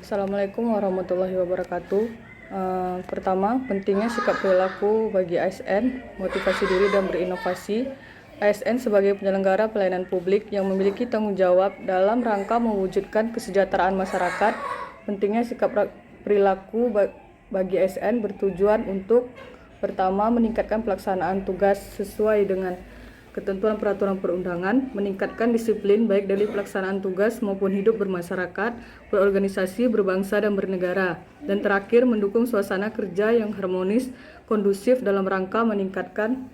Assalamualaikum warahmatullahi wabarakatuh. Pertama, pentingnya sikap perilaku bagi ASN, motivasi diri dan berinovasi. ASN sebagai penyelenggara pelayanan publik yang memiliki tanggung jawab dalam rangka mewujudkan kesejahteraan masyarakat. Pentingnya sikap perilaku bagi ASN bertujuan untuk pertama, meningkatkan pelaksanaan tugas sesuai dengan ketentuan peraturan perundangan, meningkatkan disiplin baik dari pelaksanaan tugas maupun hidup bermasyarakat, berorganisasi, berbangsa, dan bernegara. Dan terakhir, mendukung suasana kerja yang harmonis, kondusif dalam rangka meningkatkan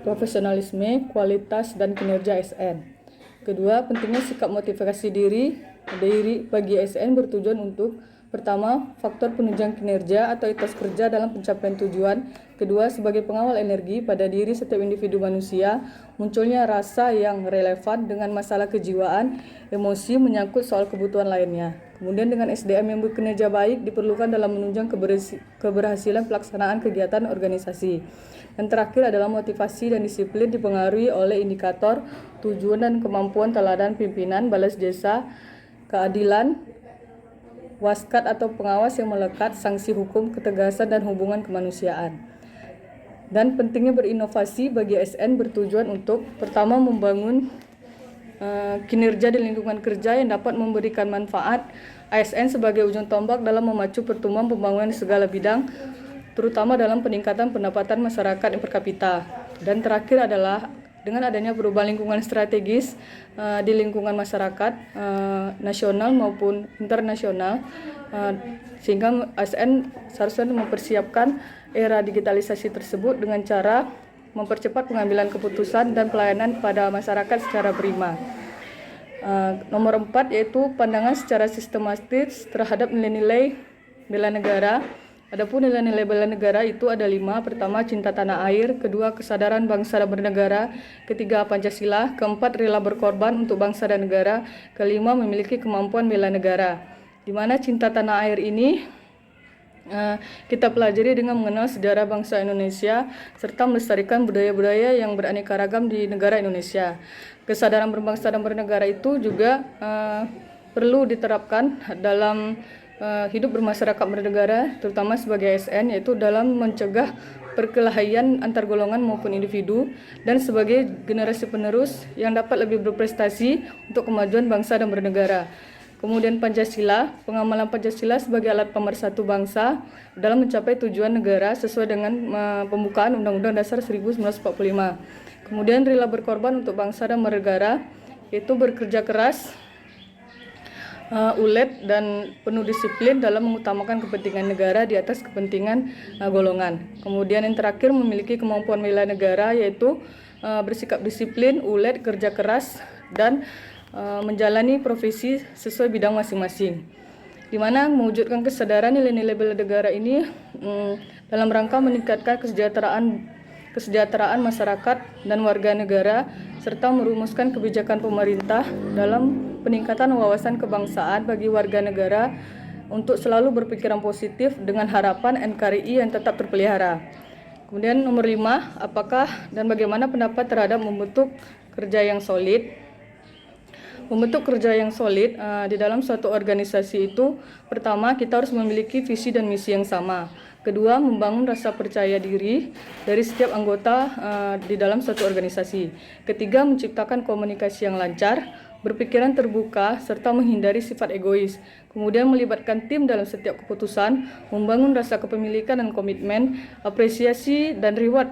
profesionalisme, kualitas, dan kinerja ASN. Kedua, pentingnya sikap motivasi diri bagi ASN bertujuan untuk pertama, faktor penunjang kinerja atau etos kerja dalam pencapaian tujuan. Kedua, sebagai pengawal energi pada diri setiap individu manusia, munculnya rasa yang relevan dengan masalah kejiwaan, emosi menyangkut soal kebutuhan lainnya. Kemudian dengan SDM yang berkinerja baik diperlukan dalam menunjang keberhasilan pelaksanaan kegiatan organisasi. Dan terakhir adalah motivasi dan disiplin dipengaruhi oleh indikator tujuan dan kemampuan teladan pimpinan, balas jasa, keadilan, waskat atau pengawas yang melekat, sanksi hukum, ketegasan, dan hubungan kemanusiaan. Dan pentingnya berinovasi bagi ASN bertujuan untuk pertama membangun kinerja di lingkungan kerja yang dapat memberikan manfaat. ASN sebagai ujung tombak dalam memacu pertumbuhan pembangunan di segala bidang, terutama dalam peningkatan pendapatan masyarakat per kapita. Dan terakhir adalah dengan adanya perubahan lingkungan strategis di lingkungan masyarakat nasional maupun internasional, sehingga ASN seharusnya mempersiapkan era digitalisasi tersebut dengan cara mempercepat pengambilan keputusan dan pelayanan pada masyarakat secara prima. Nomor 4 yaitu pandangan secara sistematis terhadap nilai-nilai bela negara. Adapun nilai-nilai bela negara itu ada 5. Pertama, cinta tanah air. Kedua, kesadaran bangsa dan bernegara. Ketiga, Pancasila. Keempat, rela berkorban untuk bangsa dan negara. Kelima, memiliki kemampuan bela negara. Di mana cinta tanah air ini kita pelajari dengan mengenal sejarah bangsa Indonesia serta melestarikan budaya-budaya yang beraneka ragam di negara Indonesia. Kesadaran berbangsa dan bernegara itu juga perlu diterapkan dalam hidup bermasyarakat bernegara, terutama sebagai ASN, yaitu dalam mencegah perkelahian antar golongan maupun individu, dan sebagai generasi penerus yang dapat lebih berprestasi untuk kemajuan bangsa dan bernegara. Kemudian Pancasila, pengamalan Pancasila sebagai alat pemersatu bangsa dalam mencapai tujuan negara sesuai dengan pembukaan Undang-Undang Dasar 1945. Kemudian rela berkorban untuk bangsa dan bernegara, yaitu bekerja keras, ulet dan penuh disiplin dalam mengutamakan kepentingan negara di atas kepentingan golongan. Kemudian yang terakhir memiliki kemampuan bela negara, yaitu bersikap disiplin, ulet, kerja keras, dan menjalani profesi sesuai bidang masing-masing. Di mana mewujudkan kesadaran nilai-nilai bela negara ini dalam rangka meningkatkan kesejahteraan masyarakat dan warga negara, serta merumuskan kebijakan pemerintah dalam peningkatan wawasan kebangsaan bagi warga negara untuk selalu berpikiran positif dengan harapan NKRI yang tetap terpelihara. Kemudian nomor 5, apakah dan bagaimana pendapat terhadap membentuk kerja yang solid? Membentuk kerja yang solid di dalam suatu organisasi itu, pertama kita harus memiliki visi dan misi yang sama. Kedua, membangun rasa percaya diri dari setiap anggota di dalam suatu organisasi. Ketiga, menciptakan komunikasi yang lancar, berpikiran terbuka, serta menghindari sifat egois. Kemudian melibatkan tim dalam setiap keputusan, membangun rasa kepemilikan dan komitmen, apresiasi dan reward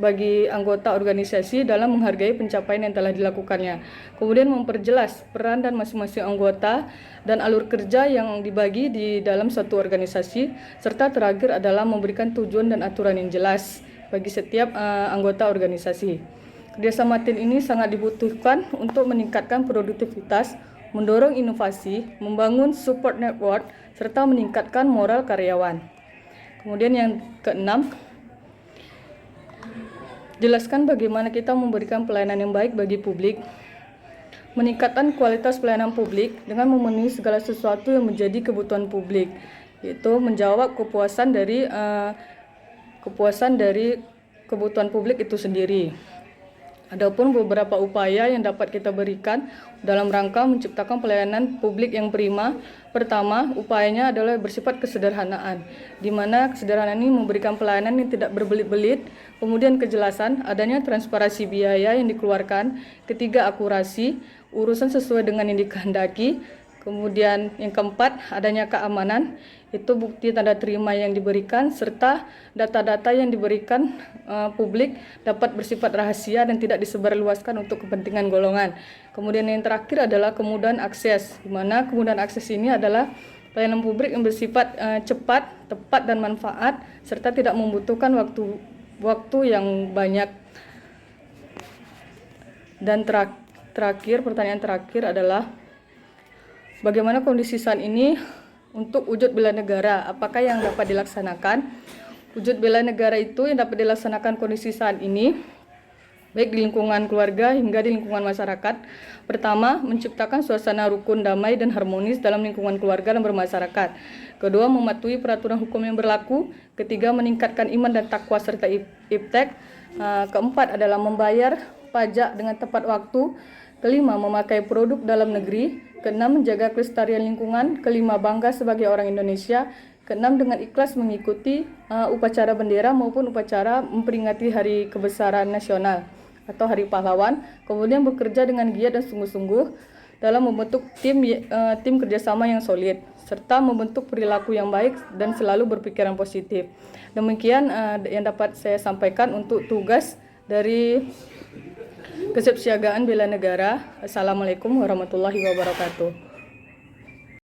bagi anggota organisasi dalam menghargai pencapaian yang telah dilakukannya. Kemudian memperjelas peran dan masing-masing anggota dan alur kerja yang dibagi di dalam suatu organisasi, serta terakhir adalah memberikan tujuan dan aturan yang jelas bagi setiap anggota organisasi. Kerjasama tim ini sangat dibutuhkan untuk meningkatkan produktivitas, mendorong inovasi, membangun support network, serta meningkatkan moral karyawan. Kemudian yang keenam, jelaskan bagaimana kita memberikan pelayanan yang baik bagi publik. Meningkatkan kualitas pelayanan publik dengan memenuhi segala sesuatu yang menjadi kebutuhan publik, yaitu menjawab kepuasan dari kebutuhan publik itu sendiri. Adapun beberapa upaya yang dapat kita berikan dalam rangka menciptakan pelayanan publik yang prima. Pertama, upayanya adalah bersifat kesederhanaan, di mana kesederhanaan ini memberikan pelayanan yang tidak berbelit-belit. Kemudian kejelasan, adanya transparansi biaya yang dikeluarkan. Ketiga, akurasi, urusan sesuai dengan yang dikehendaki. Kemudian yang keempat, adanya keamanan, itu bukti tanda terima yang diberikan, serta data-data yang diberikan publik dapat bersifat rahasia dan tidak disebarluaskan untuk kepentingan golongan. Kemudian yang terakhir adalah kemudahan akses, di mana kemudahan akses ini adalah pelayanan publik yang bersifat cepat, tepat, dan manfaat, serta tidak membutuhkan waktu yang banyak. Dan terakhir, pertanyaan terakhir adalah, bagaimana kondisi saat ini untuk wujud bela negara? Apakah yang dapat dilaksanakan? Wujud bela negara itu yang dapat dilaksanakan kondisi saat ini, baik di lingkungan keluarga hingga di lingkungan masyarakat. Pertama, menciptakan suasana rukun, damai, dan harmonis dalam lingkungan keluarga dan bermasyarakat. Kedua, mematuhi peraturan hukum yang berlaku. Ketiga, meningkatkan iman dan takwa serta iptek. Keempat adalah membayar pajak dengan tepat waktu. Kelima, memakai produk dalam negeri. Keenam, menjaga kelestarian lingkungan. Kelima, bangga sebagai orang Indonesia. Keenam, dengan ikhlas mengikuti upacara bendera maupun upacara memperingati Hari Kebesaran Nasional atau Hari Pahlawan. Kemudian bekerja dengan giat dan sungguh-sungguh dalam membentuk tim kerjasama yang solid, serta membentuk perilaku yang baik dan selalu berpikiran positif. Demikian yang dapat saya sampaikan untuk tugas dari Kesiapsiagaan Bela Negara. Assalamualaikum warahmatullahi wabarakatuh.